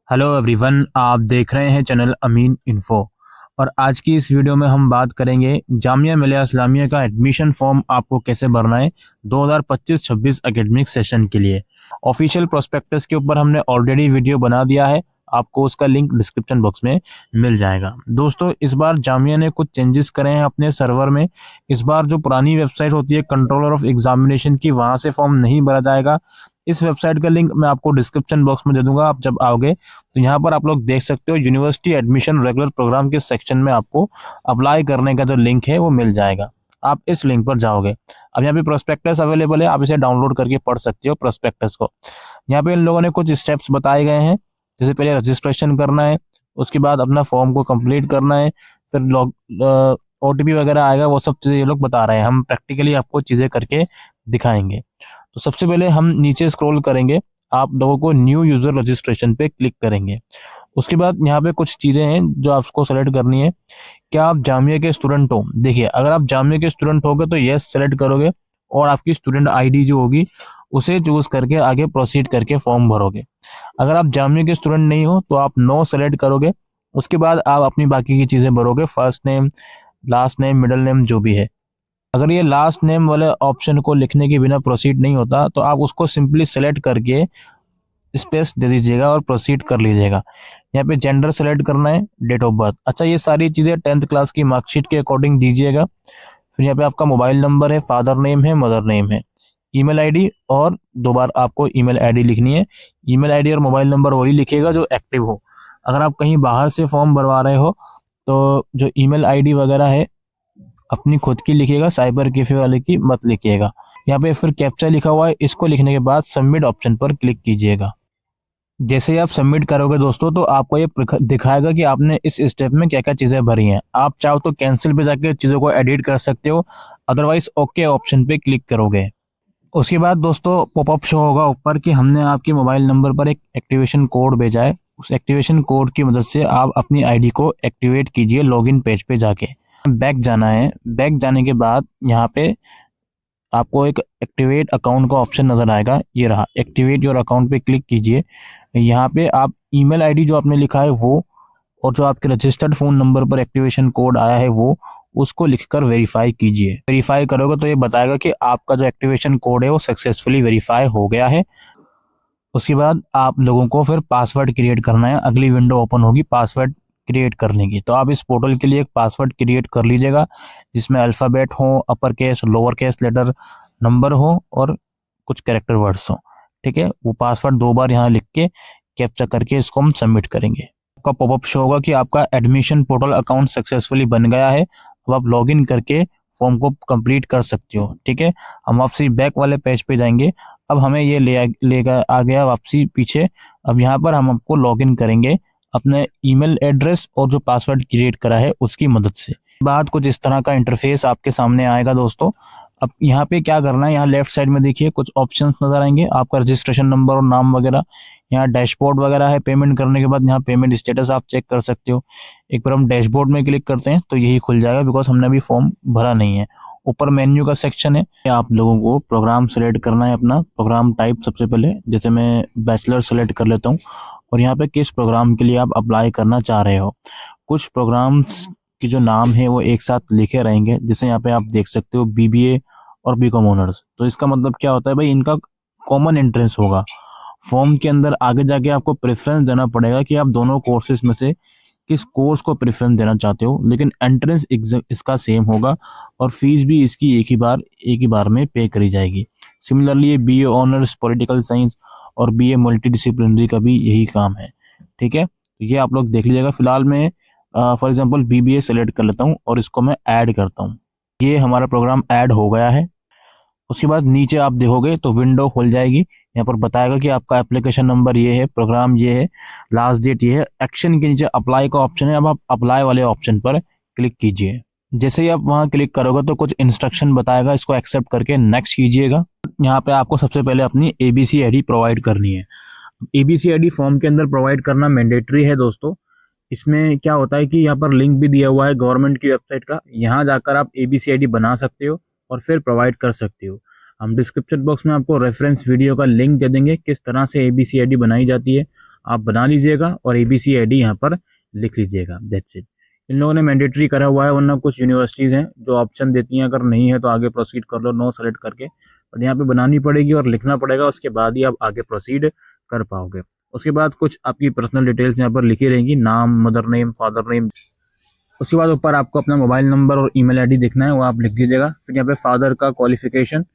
Hello everyone, आप देख रहे हैं चैनल अमीन इन्फो। और आज की इस वीडियो में हम बात करेंगे जामिया मिलिया इस्लामिया का एडमिशन फॉर्म आपको कैसे भरना है 2025-26 एकेडमिक सेशन के लिए। ऑफिशियल प्रोस्पेक्टस के ऊपर हमने ऑलरेडी वीडियो बना दिया है, आपको उसका लिंक डिस्क्रिप्शन बॉक्स में मिल जाएगा। दोस्तों, इस बार जामिया ने कुछ चेंजेस करे हैं अपने सर्वर में। इस बार जो पुरानी वेबसाइट होती है कंट्रोलर ऑफ एग्जामिनेशन की, वहां से फॉर्म नहीं भरा जाएगा। इस वेबसाइट का लिंक मैं आपको डिस्क्रिप्शन बॉक्स में दे दूंगा। आप जब आओगे तो यहाँ पर आप लोग देख सकते हो यूनिवर्सिटी एडमिशन रेगुलर प्रोग्राम के सेक्शन में आपको अप्लाई करने का जो लिंक है वो मिल जाएगा। आप इस लिंक पर जाओगे। अब यहाँ पे प्रोस्पेक्टस अवेलेबल है, आप इसे डाउनलोड करके पढ़ सकते हो प्रोस्पेक्टस को। यहाँ पे इन लोगों ने कुछ स्टेप्स बताए गए हैं, जैसे पहले रजिस्ट्रेशन करना है, उसके बाद अपना फॉर्म को कंप्लीट करना है, फिर लॉग OTP वगैरह आएगा, वो सब चीज़ें ये लोग बता रहे हैं। हम प्रैक्टिकली आपको चीज़ें करके दिखाएंगे। तो सबसे पहले हम नीचे स्क्रॉल करेंगे, आप लोगों को न्यू यूजर रजिस्ट्रेशन पे क्लिक करेंगे। उसके बाद यहाँ पे कुछ चीज़ें हैं जो आपको सेलेक्ट करनी है। क्या आप जामिया के स्टूडेंट हो? देखिए, अगर आप जामिया के स्टूडेंट होगे तो यस सेलेक्ट करोगे और आपकी स्टूडेंट ID जो होगी उसे चूज करके आगे प्रोसीड करके फॉर्म भरोगे। अगर आप जामिया के स्टूडेंट नहीं हो तो आप नो सेलेक्ट करोगे। उसके बाद आप अपनी बाकी की चीज़ें भरोगे, first name, last name, middle name, जो भी है। अगर ये लास्ट नेम वाले ऑप्शन को लिखने के बिना प्रोसीड नहीं होता तो आप उसको सिंपली सेलेक्ट करके स्पेस दे दीजिएगा और प्रोसीड कर लीजिएगा। यहाँ पे जेंडर सेलेक्ट करना है, डेट ऑफ बर्थ। अच्छा, ये सारी चीज़ें 10th क्लास की मार्कशीट के अकॉर्डिंग दीजिएगा। फिर यहाँ पे आपका मोबाइल नंबर है, फादर नेम है, मदर नेम है, ईमेल आईडी, और 2 बार आपको ईमेल आईडी लिखनी है। ईमेल आईडी और मोबाइल नंबर वही लिखिएगा जो एक्टिव हो। अगर आप कहीं बाहर से फॉर्म भरवा रहे हो तो जो ईमेल आईडी वगैरह है अपनी खुद की लिखिएगा, साइबर कैफे वाले की मत लिखिएगा। यहाँ पे फिर कैप्चा लिखा हुआ है, इसको लिखने के बाद सबमिट ऑप्शन पर क्लिक कीजिएगा। जैसे ही आप सबमिट करोगे दोस्तों तो आपको ये दिखाएगा कि आपने इस स्टेप में क्या क्या चीज़ें भरी हैं। आप चाहो तो कैंसिल पे जाके चीज़ों को एडिट कर सकते हो, अदरवाइज ओके ऑप्शन पे क्लिक करोगे। उसके बाद दोस्तों पॉपअप शो होगा ऊपर कि हमने आपके मोबाइल नंबर पर एक एक्टिवेशन कोड भेजा है। उस एक्टिवेशन कोड की मदद से आप अपनी ID को एक्टिवेट कीजिए। लॉगिन पेज पे जाके बैक जाना है। बैक जाने के बाद यहाँ पे आपको एक एक्टिवेट अकाउंट का ऑप्शन नजर आएगा, ये रहा, एक्टिवेट योर अकाउंट पे क्लिक कीजिए। यहाँ पे आप ईमेल आईडी जो आपने लिखा है वो, और जो आपके रजिस्टर्ड फोन नंबर पर एक्टिवेशन कोड आया है वो, उसको लिखकर वेरीफाई कीजिए। वेरीफाई करोगे तो ये बताएगा कि आपका जो एक्टिवेशन कोड है वो सक्सेसफुली वेरीफाई हो गया है। उसके बाद आप लोगों को फिर पासवर्ड क्रिएट करना है। अगली विंडो ओपन होगी पासवर्ड क्रिएट करने की, तो आप इस पोर्टल के लिए एक पासवर्ड क्रिएट कर लीजिएगा जिसमें अल्फ़ाबेट हो, upper case, lower case letter, number हो और कुछ कैरेक्टर वर्ड्स हो। ठीक है, वो पासवर्ड 2 बार यहाँ लिख के कैप्चा करके इसको हम सबमिट करेंगे। आपका पॉपअप शो होगा कि आपका एडमिशन पोर्टल अकाउंट सक्सेसफुली बन गया है। अब आप लॉगिन करके फॉर्म को कंप्लीट कर सकते हो। ठीक है, हम वापसी बैक वाले पेज पे जाएंगे। अब हमें ये लेगा आ गया वापसी पीछे। अब यहाँ पर हम आपको लॉगिन करेंगे अपने ईमेल एड्रेस और जो पासवर्ड क्रिएट करा है उसकी मदद से। बाद कुछ इस तरह का इंटरफेस आपके सामने आएगा दोस्तों। अब यहाँ पे क्या करना है, यहाँ लेफ्ट साइड में देखिए कुछ ऑप्शंस नजर आएंगे, आपका रजिस्ट्रेशन नंबर और नाम वगैरह। यहाँ डैशबोर्ड वगैरह है। पेमेंट करने के बाद यहाँ पेमेंट स्टेटस आप चेक कर सकते हो। एक बार हम डैशबोर्ड में क्लिक करते हैं तो यही खुल जाएगा, बिकॉज हमने अभी फॉर्म भरा नहीं है। ऊपर मेन्यू का सेक्शन है, आप लोगों को प्रोग्राम सेलेक्ट करना है, अपना प्रोग्राम टाइप सबसे पहले। जैसे मैं बैचलर सेलेक्ट कर लेता हूँ, और यहाँ पे किस प्रोग्राम के लिए आप अप्लाई करना चाह रहे हो। कुछ प्रोग्राम्स की जो नाम है वो एक साथ लिखे रहेंगे, जैसे यहाँ पे आप देख सकते हो BBA और BCom ऑनर्स। तो इसका मतलब क्या होता है भाई, इनका कॉमन एंट्रेंस होगा फॉर्म के अंदर। आगे जाके आपको प्रेफरेंस देना पड़ेगा कि आप दोनों कोर्सेज में से किस कोर्स को प्रेफरेंस देना चाहते हो, लेकिन एंट्रेंस इसका सेम होगा और फीस भी इसकी एक ही बार में पे करी जाएगी। सिमिलरली ये BA ऑनर्स पॉलिटिकल साइंस और BA मल्टीडिसिप्लिनरी का भी यही काम है। ठीक है, तो ये आप लोग देख लीजिएगा। फिलहाल मैं फॉर एग्जांपल BBA सेलेक्ट कर लेता हूँ और इसको मैं ऐड करता हूँ। ये हमारा प्रोग्राम ऐड हो गया है। उसके बाद नीचे आप देखोगे तो विंडो खुल जाएगी। यहाँ पर बताएगा कि आपका एप्लीकेशन नंबर ये है, प्रोग्राम ये है, लास्ट डेट ये है। एक्शन के नीचे अप्लाई का ऑप्शन है, अब आप अप्लाई वाले ऑप्शन पर क्लिक कीजिए। जैसे ही आप वहाँ क्लिक करोगे तो कुछ इंस्ट्रक्शन बताएगा, इसको एक्सेप्ट करके नेक्स्ट कीजिएगा। यहाँ पे आपको सबसे पहले अपनी ABC ID प्रोवाइड करनी है। ABC ID फॉर्म के अंदर प्रोवाइड करना मैंडेटरी है दोस्तों। इसमें क्या होता है कि यहाँ पर लिंक भी दिया हुआ है गवर्नमेंट की वेबसाइट का, यहाँ जाकर आप ABC ID बना सकते हो और फिर प्रोवाइड कर सकते हो। हम डिस्क्रिप्शन बॉक्स में आपको रेफरेंस वीडियो का लिंक दे देंगे किस तरह से ABC ID बनाई जाती है। आप बना लीजिएगा और ABCID यहाँ पर लिख लीजिएगा, दैट्स इट। इन लोगों ने मैंडेटरी करा हुआ है, वरना कुछ यूनिवर्सिटीज़ हैं जो ऑप्शन देती हैं, अगर नहीं है तो आगे प्रोसीड कर लो नो सेलेक्ट करके, बट यहाँ पे बनानी पड़ेगी और लिखना पड़ेगा, उसके बाद ही आप आगे प्रोसीड कर पाओगे। उसके बाद कुछ आपकी पर्सनल डिटेल्स यहाँ पर लिखी रहेंगी, नाम, मदर नेम, फादर नेम। उसके बाद ऊपर आपको अपना मोबाइल नंबर और ईमेल आईडी देखना है, वो आप लिख दीजिएगा। फिर यहाँ पे फादर का क्वालिफिकेशन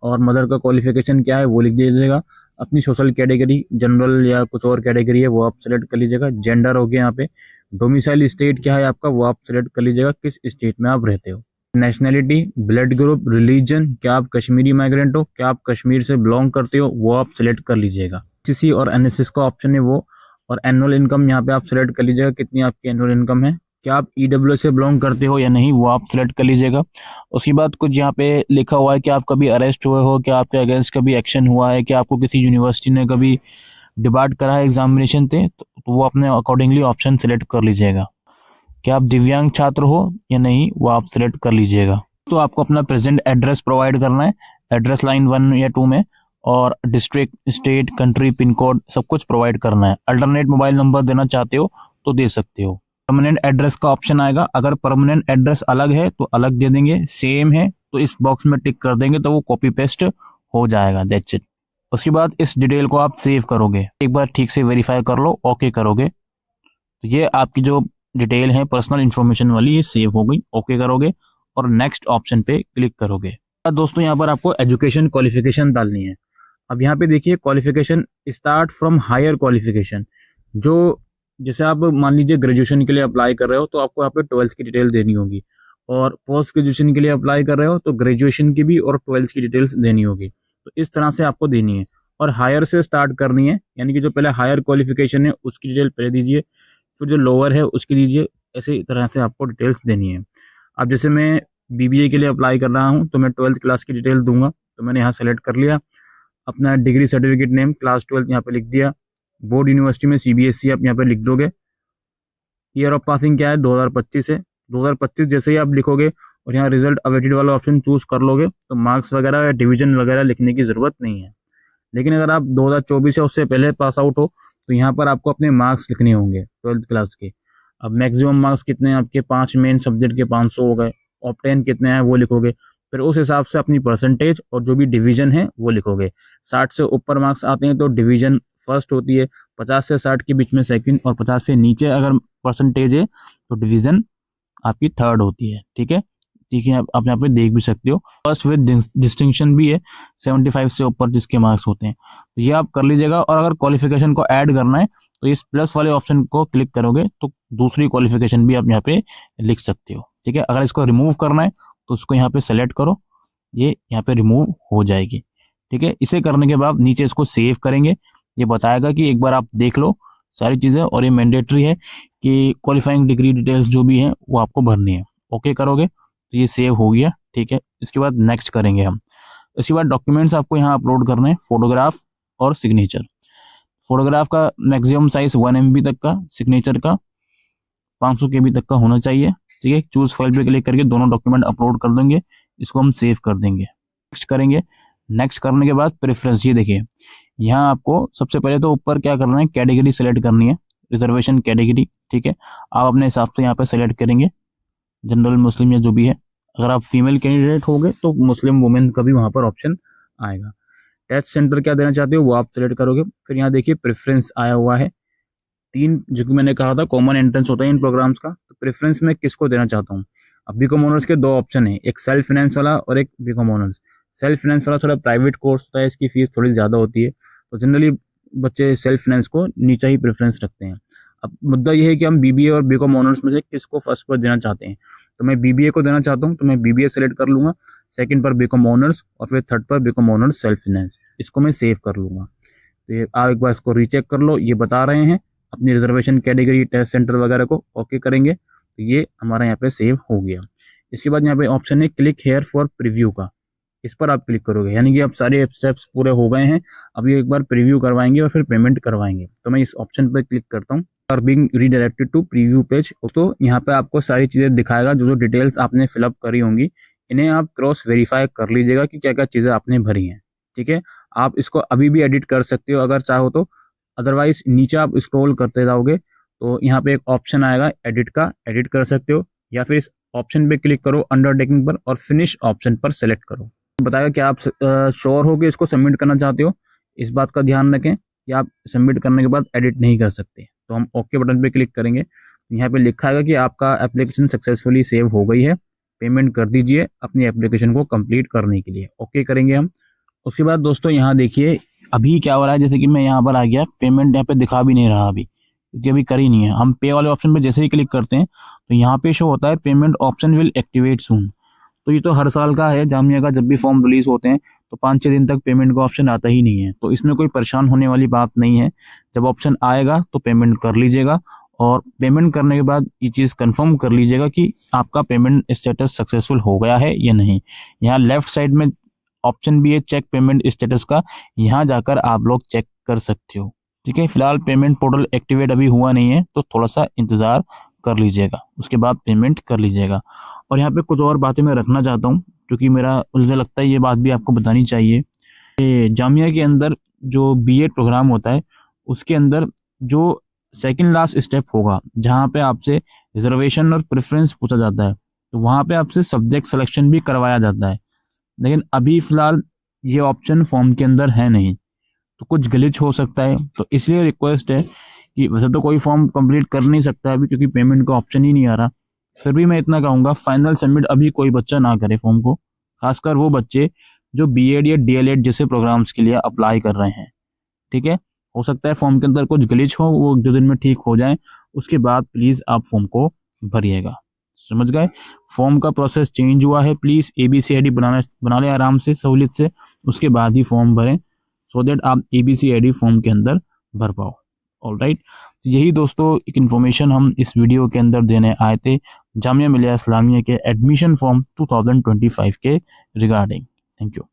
और मदर का क्वालिफिकेशन क्या है वो लिख दीजिएगा। अपनी सोशल कैटेगरी, जनरल या कुछ और कैटेगरी है वो आप सेलेक्ट कर लीजिएगा। जेंडर हो गया यहाँ पे। डोमिसाइल स्टेट क्या है आपका वो आप सेलेक्ट कर लीजिएगा, किस स्टेट में आप रहते हो। नेशनैलिटी, ब्लड ग्रुप, रिलीजन, क्या आप कश्मीरी माइग्रेंट हो, क्या आप कश्मीर से बिलोंग करते हो, वो आप सेलेक्ट कर लीजिएगा। CC और NSS का ऑप्शन है वो। और एनुअल इनकम यहाँ पे आप सेलेक्ट कर लीजिएगा, कितनी आपकी एनुअल इनकम है। क्या आप EWS से बिलोंग करते हो या नहीं वो आप सेलेक्ट कर लीजिएगा। उसके बाद कुछ यहाँ पे लिखा हुआ है कि आप कभी अरेस्ट हुए हो, क्या आपके अगेंस्ट कभी एक्शन हुआ है, कि आपको किसी यूनिवर्सिटी ने कभी डिबार्ट करा है एग्जामिनेशन से, तो वो अपने अकॉर्डिंगली ऑप्शन सेलेक्ट कर लीजिएगा। क्या आप दिव्यांग छात्र हो या नहीं वो आप सेलेक्ट कर लीजिएगा। तो आपको अपना प्रेजेंट एड्रेस प्रोवाइड करना है, एड्रेस लाइन 1 या 2 में, और district, state, country, pin code सब कुछ प्रोवाइड करना है। अल्टरनेट मोबाइल नंबर देना चाहते हो तो दे सकते हो। परमानेंट एड्रेस का ऑप्शन आएगा, अगर परमानेंट एड्रेस अलग है तो अलग दे देंगे, सेम है तो इस बॉक्स में टिक कर देंगे तो वो कॉपी पेस्ट हो जाएगा, दैट्स इट। उसके बाद इस डिटेल को आप सेव करोगे, एक बार ठीक से वेरीफाई कर लो, ओके करोगे तो ये आपकी जो डिटेल है पर्सनल इन्फॉर्मेशन वाली, ये सेव हो गई। ओके करोगे और नेक्स्ट ऑप्शन पे क्लिक करोगे। अब दोस्तों यहाँ पर आपको एजुकेशन क्वालिफिकेशन डालनी है। अब यहाँ पे देखिए qualification start from higher qualification. जो जैसे आप मान लीजिए ग्रेजुएशन के लिए अप्लाई कर रहे हो तो आपको यहाँ पे 12th की डिटेल देनी होगी, और पोस्ट ग्रेजुएशन के लिए अप्लाई कर रहे हो तो ग्रेजुएशन की भी और 12th की डिटेल्स देनी होगी। तो इस तरह से आपको देनी है, और हायर से स्टार्ट करनी है, यानी कि जो पहले हायर क्वालिफिकेशन है उसकी डिटेल पहले दीजिए, फिर जो लोअर है उसकी दीजिए, ऐसे तरह से आपको डिटेल्स देनी है। अब जैसे मैं BBA के लिए अप्लाई कर रहा हूँ तो मैं 12th क्लास की डिटेल दूंगा, तो मैंने यहाँ सेलेक्ट कर लिया। अपना डिग्री सर्टिफिकेट नेम क्लास 12 यहाँ पे लिख दिया। बोर्ड यूनिवर्सिटी में CBSE आप यहाँ पे लिख दोगे। ईयर ऑफ पासिंग क्या है, 2025 है। 2025 जैसे ही आप लिखोगे और यहाँ रिजल्ट अवेटेड वाला ऑप्शन चूज कर लोगे तो मार्क्स वगैरह या डिवीजन वगैरह लिखने की जरूरत नहीं है। लेकिन अगर आप 2024 या उससे पहले पास आउट हो तो यहाँ पर आपको अपने मार्क्स लिखने होंगे 12th क्लास के। अब मैक्सिमम मार्क्स कितने हैं आपके, 5 मेन सब्जेक्ट के 500 हो गए। ऑप्टेन कितने हैं वो लिखोगे, फिर उस हिसाब से अपनी परसेंटेज और जो भी डिवीजन है वो लिखोगे। 60 से ऊपर मार्क्स आते हैं तो डिवीजन फर्स्ट होती है, 50 से 60 के बीच में सेकंड, और 50 से नीचे अगर परसेंटेज है तो डिवीजन आपकी थर्ड होती है। ठीक है, ठीक है, आप यहाँ पे देख भी सकते हो। फर्स्ट विद डिस्टिंक्शन भी है, 75 से ऊपर जिसके मार्क्स होते हैं, तो ये आप कर लीजिएगा। और अगर क्वालिफिकेशन को ऐड करना है तो इस प्लस वाले ऑप्शन को क्लिक करोगे तो दूसरी क्वालिफिकेशन भी आप यहाँ पे लिख सकते हो। ठीक है, अगर इसको रिमूव करना है तो उसको यहाँ पे सेलेक्ट करो, ये यहाँ पे रिमूव हो जाएगी। ठीक है, इसे करने के बाद नीचे इसको सेव करेंगे, ये बताएगा कि एक बार आप देख लो सारी चीज़ें, और ये मैंडेटरी है कि क्वालिफाइंग डिग्री डिटेल्स जो भी हैं वो आपको भरनी है। ओके करोगे तो ये सेव हो गया। ठीक है, इसके बाद नेक्स्ट करेंगे हम। इसके बाद डॉक्यूमेंट्स आपको यहाँ अपलोड करने हैं, फोटोग्राफ और सिग्नेचर। फोटोग्राफ का मैक्सिमम साइज 1 MB तक का, सिग्नेचर का 500 KB तक का होना चाहिए। ठीक है, चूज फाइल पे क्लिक करके दोनों डॉक्यूमेंट अपलोड कर देंगे, इसको हम सेव कर देंगे। नेक्स्ट करेंगे। नेक्स्ट करने के बाद प्रेफरेंस, ये देखिए यहाँ आपको सबसे पहले तो ऊपर क्या करना है, कैटेगरी सेलेक्ट करनी है, रिजर्वेशन कैटेगरी। ठीक है, आप अपने हिसाब से यहाँ पे सेलेक्ट करेंगे, जनरल, मुस्लिम या जो भी है। अगर आप फीमेल कैंडिडेट होगे तो मुस्लिम वुमेन का भी वहाँ पर ऑप्शन आएगा। टेस्ट सेंटर क्या देना चाहते हो वो आप सेलेक्ट करोगे। फिर यहाँ देखिए प्रेफरेंस आया हुआ है 3, जो कि मैंने कहा था कॉमन एंट्रेंस होता है इन प्रोग्राम्स का। तो प्रेफरेंस में किसको देना चाहता हूँ। अब बीकॉम ऑनर्स के 2 ऑप्शन है, एक सेल्फ फाइनेंस वाला और एक बीकॉम ऑनर्स। सेल्फ फाइनेंस वाला थोड़ा प्राइवेट कोर्स होता है, इसकी फीस थोड़ी ज़्यादा होती है, तो जनरली बच्चे सेल्फ फाइनेंस को नीचा ही प्रेफरेंस रखते हैं। अब मुद्दा यह है कि हम BBA और बीकॉम ऑनर्स में से किसको फर्स्ट पर देना चाहते हैं। तो मैं BBA को देना चाहता हूँ तो मैं BBA सेलेक्ट कर लूँगा, सेकंड पर बीकॉम ऑनर्स और फिर थर्ड पर बीकॉम ऑनर्स सेल्फ फाइनेंस, इसको मैं सेव कर लूँगा। तो ये आप एक बार इसको रीचेक कर लो, ये बता रहे हैं अपनी रिजर्वेशन कैटेगरी, टेस्ट सेंटर वगैरह को ओके करेंगे तो ये हमारा यहाँ पे सेव हो गया। इसके बाद यहाँ पे ऑप्शन है क्लिक हेयर फॉर प्रीव्यू का, इस पर आप क्लिक करोगे, यानी कि अब सारे स्टेप्स पूरे हो गए हैं। अब ये एक बार प्रीव्यू करवाएंगे और फिर पेमेंट करवाएंगे। तो मैं इस ऑप्शन पर क्लिक करता हूँ, are being redirected to preview page. तो यहाँ पे आपको सारी चीज़ें दिखाएगा, जो जो डिटेल्स आपने फिलअप करी होंगी इन्हें आप क्रॉस वेरीफाई कर लीजिएगा कि क्या क्या चीज़ें आपने भरी हैं। ठीक है, आप इसको अभी भी एडिट कर सकते हो अगर चाहो तो, अदरवाइज नीचे आप स्क्रॉल करते जाओगे तो यहाँ पे एक ऑप्शन आएगा एडिट का, एडिट कर सकते हो, या फिर इस ऑप्शन पे क्लिक करो अंडरटेकिंग पर और फिनिश ऑप्शन पर सेलेक्ट करो। बताएगा कि आप श्योर हो कि इसको सबमिट करना चाहते हो, इस बात का ध्यान रखें कि आप सबमिट करने के बाद एडिट नहीं कर सकते। तो हम ओके बटन पे क्लिक करेंगे, यहाँ पे लिखा है कि आपका एप्लीकेशन सक्सेसफुली सेव हो गई है, पेमेंट कर दीजिए अपनी एप्लीकेशन को कंप्लीट करने के लिए। ओके करेंगे हम। उसके बाद दोस्तों यहाँ देखिए अभी क्या हो रहा है, जैसे कि मैं यहाँ पर आ गया, पेमेंट यहाँ पे दिखा भी नहीं रहा अभी, क्योंकि अभी कर ही नहीं है। हम पे वाले ऑप्शन पे जैसे ही क्लिक करते हैं तो यहाँ पे शो होता है पेमेंट ऑप्शन विल एक्टिवेट सून। तो ये तो हर साल का है, जामिया का जब भी फॉर्म रिलीज होते हैं तो 5-6 दिन तक पेमेंट का ऑप्शन आता ही नहीं है। तो इसमें कोई परेशान होने वाली बात नहीं है, जब ऑप्शन आएगा तो पेमेंट कर लीजिएगा, और पेमेंट करने के बाद ये चीज़ कंफर्म कर लीजिएगा कि आपका पेमेंट स्टेटस सक्सेसफुल हो गया है या नहीं। यहाँ लेफ्ट साइड में ऑप्शन भी है चेक पेमेंट स्टेटस का, यहाँ जाकर आप लोग चेक कर सकते हो। ठीक है, फिलहाल पेमेंट पोर्टल एक्टिवेट अभी हुआ नहीं है तो थोड़ा सा इंतज़ार कर लीजिएगा, उसके बाद पेमेंट कर लीजिएगा। और यहाँ पे कुछ और बातें मैं रखना चाहता हूँ, क्योंकि मुझे लगता है ये बात भी आपको बतानी चाहिए कि जामिया के अंदर जो बीएड प्रोग्राम होता है उसके अंदर जो सेकंड लास्ट स्टेप होगा, जहाँ पे आपसे रिजर्वेशन और प्रेफरेंस पूछा जाता है, तो वहाँ पे आपसे सब्जेक्ट सिलेक्शन भी करवाया जाता है। लेकिन अभी फ़िलहाल ये ऑप्शन फॉर्म के अंदर है नहीं, तो कुछ ग्लिच हो सकता है। तो इसलिए रिक्वेस्ट है कि वैसे तो कोई फॉर्म कंप्लीट कर नहीं सकता अभी, क्योंकि पेमेंट का ऑप्शन ही नहीं आ रहा, फिर भी मैं इतना कहूँगा फाइनल सबमिट अभी कोई बच्चा ना करे फॉर्म को, खासकर वो बच्चे जो बीएड या डीएलएड जैसे प्रोग्राम्स के लिए अप्लाई कर रहे हैं। ठीक है, हो सकता है फॉर्म के अंदर कुछ ग्लिच हो, वो 2 दिन में ठीक हो जाए, उसके बाद प्लीज़ आप फॉर्म को भरिएगा। समझ गए, फॉर्म का प्रोसेस चेंज हुआ है, प्लीज़ ABCID बना लें आराम से सहूलियत से, उसके बाद ही फॉर्म भरें, सो दैट आप ABCID फॉर्म के अंदर भर पाओ। ऑलराइट, यही दोस्तों एक इन्फॉर्मेशन हम इस वीडियो के अंदर देने आए थे जामिया मिलिया इस्लामिया के एडमिशन फॉर्म 2025 के रिगार्डिंग। Thank you.